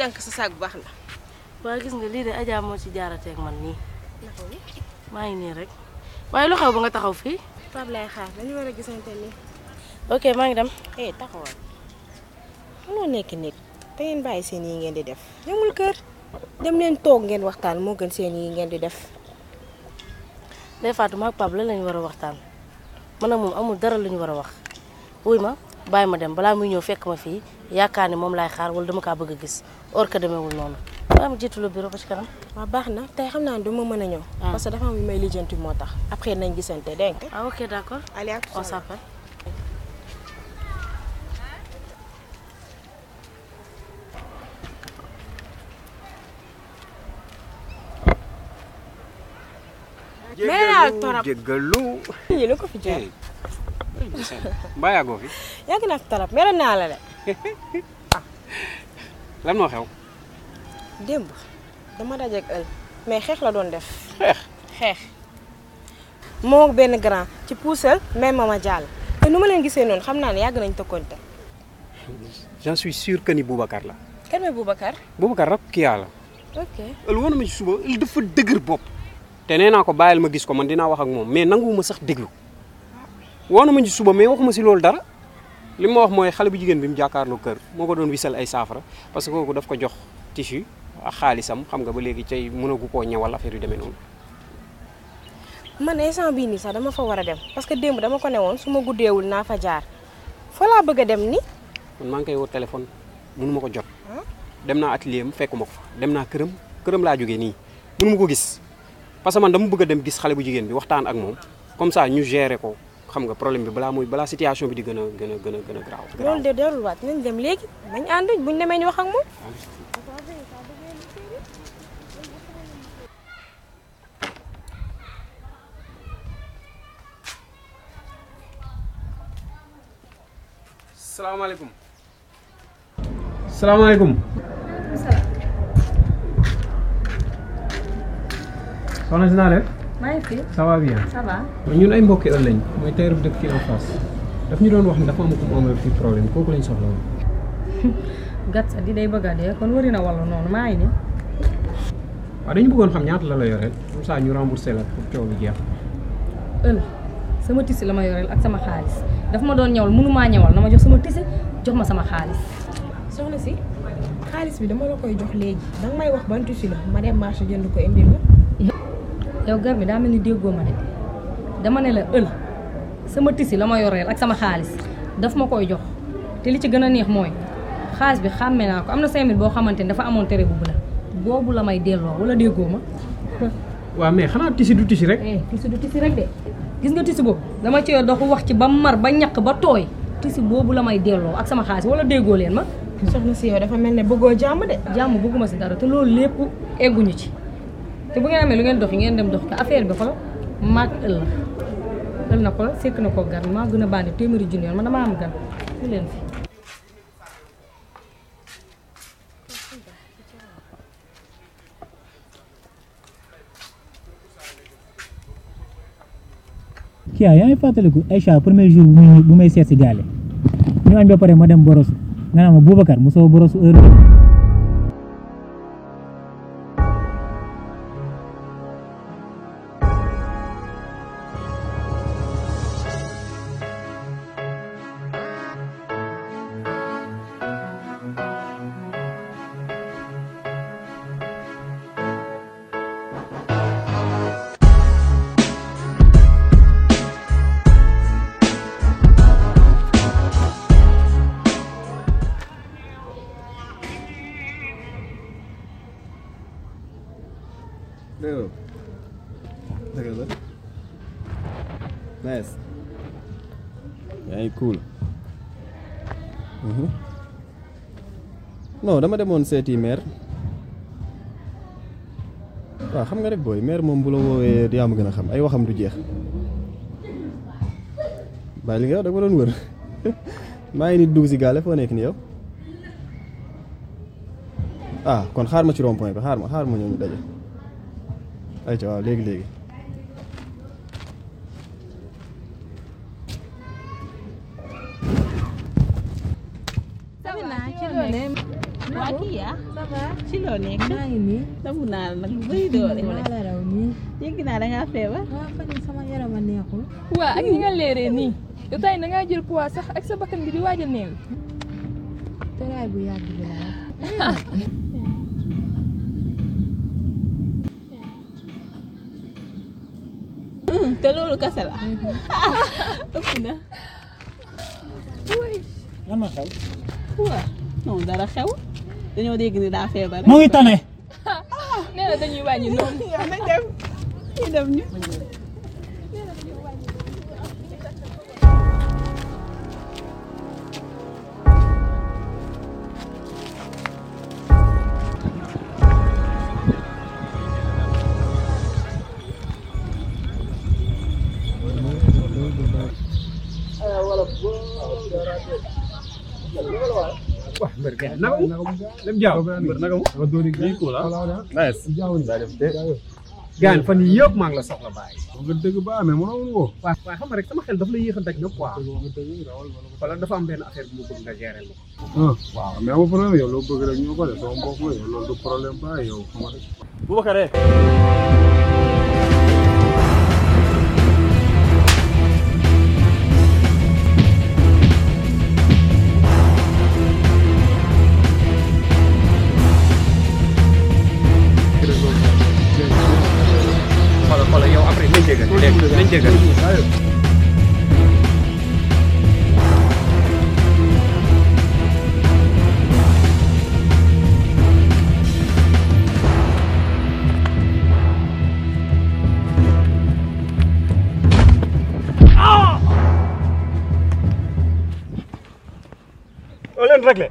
jànk sa saag bu baax la. waa gis nga lii de Adja moo ci jaarateeg man nii. maa ngi nii rek waaye lu xew ba nga taxaw fii. Pape lay xaar dañu war a gisante nii. ok maa ngi dem. taxawal. mënoo nekk nit te ngeen bàyyi seen yi ngeen di def. ñamul kër dem leen toog ngeen waxtaan moo gën seen yi ngeen di def. Ndeye Fatou ma ak Pape lan lañu war a waxtaan man ak moom amul dara lu ñu war a wax wuy ma bàyyi ma dem balaa muy ñëw fekk ma fii yaakaar ne moom laay xaar wala dama kaa bëgg a gis or que demeewul noonu maa ma jiitu la bureau ba ci kanam. waaw baax na tey xam naa ne du ma mën a ñëw. parce que dafa am lu may lijjanti moo tax. après nañ gisante dégg nga. ah ok d'accord. allez à tout on s'appelle. jéggalu yi lu ko fi jar. mbaa yàggoo fi. yàgg naa fi tarap mere naa la de. lan moo xew. démb dama dajeeg ël mais xeex la doon def. xeex. moo benn grand ci puusal même ma jàll. te nu ma leen gisee noonu xam naa ne yàgg nañ tokkonte. j'en suis sûr que ni Boubacar la. kan mooy Boubacar. Boubacar rek kii yaa la. ok ël woon na ma ci suba ël dafa dëgër bopp. te nee naa ko bàyyil ma gis ko man dinaa wax ak moom mais nanguwuma sax déglu woon na ma ci suba mais waxuma si loolu dara li ma wax mooy xale bu jigéen bi mu jàkkaarloo kër moo ko doon wisal ay saafara parce que kooku daf ko jox tissu ak xaalisam xam nga ba léegi cay mënagu koo ñëwal affaire yu demee noonu. man instant bii nii sax dama fa war a dem parce que démb dama ko ne woon su ma guddeewul naa fa jaar fa laa bëgg a dem ni man maa ngi koy woo téléphone mënu ma ko jot. dem naa atelier am fekkuma ko fa dem naa këram laa jógee nii mënu ma ko gis. parce que man dama bëgg a dem gis xale bu jigéen bi waxtaan ak moom comme ça ñu gérer ko xam nga problème bi balaa situation bi di gën a graaw. loolu de jarul waat nañ dem léegi bañ ànd buñ demee ñu wax ak moom. salaamaaleykum. salaamaaleykum. soxna si naa def. maa ngi fi. ça va bien. ça va. ñun ay mbokki ëll lañ mooy teer bi dëkk fii en face daf ñu doon wax ni dafa am ko mu amal fii problème kooku lañ soxla woon. gat sa di day bëgg a dee kon wari na walla noonu maa ngi nii. waaw dañu bëggoon xam ñaata la yoreel comme ça ñu remboursé la pour coow bi jeex. ël sama tisi la ma yoreel ak sama xaalis dafa ma doon ñawal mënumaa ñawal na ma jox sama tisi jox ma sama xaalis. soxna si xaalis bi dama la koy jox léegi danga may wax ban tissu la ma dem marché jënd ko indi la. yow gar bi daa mel ni déggoo ma de dama ne la ël sama tisi la ma yoreel ak sama xaalis daf ma koy jox te li ci gën a neex mooy xaalis bi xàmme naa ko am na 5000 boo xamante ni dafa amoon tere bu bula boobu la may delloo wala déggoo ma. waaw mais xanaa tisi du tisi rek. tisi du tisi rek de gis nga tisi boobu dama cee dox wax ci ba mar ba ñaq ba tooy tisi boobu la may delloo ak sama xaalis wala déggoo leen ma. soxna si yow dafa mel ne bëggoo jàmm de. jàmm bëgguma si dara te loolu lépp egguñu ci. te bu ngeen amee lu ngeen doxi ngeen dem dox ko affaire bi xoolal maag ël na ko sekk na ko gan maa gën a bandi téeméeri junni yoon man dama am gan ñu leen fi. Kia yaa ngi fàttaliku Aïcha premier jour bu may seet si gaale ñu añ ba pare ma dem borosu nga naa ma Boubacar mu soo borosu heure Bro, dëgg la nice yaa ngi cool non dama demoon seeti mère waaw xam nga rek booy mère moom bu la woowee yaa ma gën a xam ay waxam du jeex bàyyi li nga wax da nga doon wër maa ngi ni dugg si gaale foo nekk ni yow ah kon xaar ma ci rond point bi xaar ma ñëw ñu daje ay ca waaw léegi Sabina ci loolu waa kii yaa ça va ci loo nekk. maa ngi nii. damu naa la nag lu bëri doole. maa la raw nii. dégg naa da ngaa feebar. waaw fan yii sama yaram a neexul. waa ak ni nga leeree nii yow tey da ngaa jël poids sax ak sa bakkan bi di waaj a néew. tëraay bu yàgg bi la te loolu kese la. ëpp na. lan ma xew. waaw non dara xew. dañoo dégg ni daa feebar. mu ngi tane. nee na dañuy wàññi noonu. yow nañ dem ñu dem ñu. wah mbër kay naka mu dem jaaw mbër naka mu lii ko la nice gaan fan yii yëpp maa ngi la soxla bàyyi nga dëgg ba mais mënoo woon woo waaye xam nga rek sama xel dafa la yéex a daj nag quoi wala dafa am benn affaire bu ma bëgg nga gérer ma waaw mais amul problème yow loo bëgg rek ñoo ko def sama mbokk la yow loolu du problème ba yow xam nga rek Boubacar xoolal yow après nañ jégal nañ jégal leen réglé